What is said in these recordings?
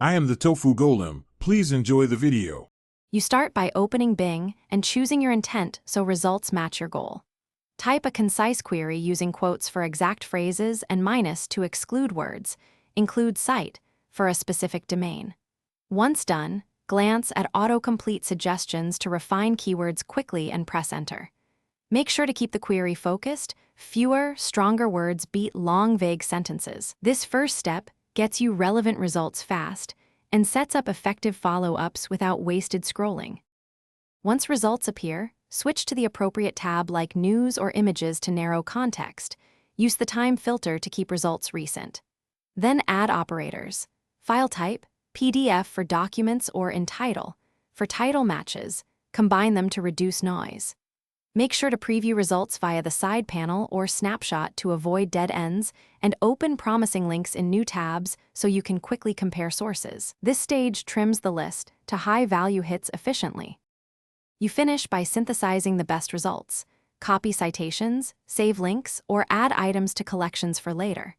I am the Tofu Golem. Please enjoy the video. You start by opening Bing and choosing your intent so results match your goal. Type a concise query using quotes for exact phrases and minus to exclude words. Include cite for a specific domain. Once done, glance at autocomplete suggestions to refine keywords quickly and press enter. Make sure to keep the query focused. Fewer, stronger words beat long, vague sentences. This first step gets you relevant results fast and sets up effective follow-ups without wasted scrolling. Once results appear, switch to the appropriate tab like News or Images to narrow context. Use the time filter to keep results recent. Then add operators. File type, PDF for documents or in title. For title matches, combine them to reduce noise. Make sure to preview results via the side panel or snapshot to avoid dead ends, and open promising links in new tabs so you can quickly compare sources. This stage trims the list to high-value hits efficiently. You finish by synthesizing the best results. Copy citations, save links, or add items to collections for later.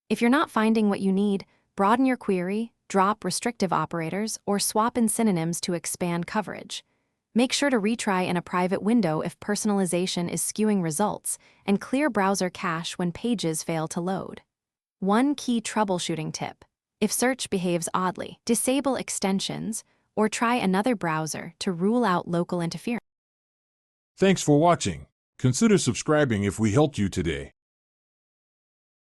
If you're not finding what you need, broaden your query, drop restrictive operators, or swap in synonyms to expand coverage. Make sure to retry in a private window if personalization is skewing results, and clear browser cache when pages fail to load. One key troubleshooting tip: if search behaves oddly, disable extensions or try another browser to rule out local interference. Thanks for watching. Consider subscribing if we helped you today.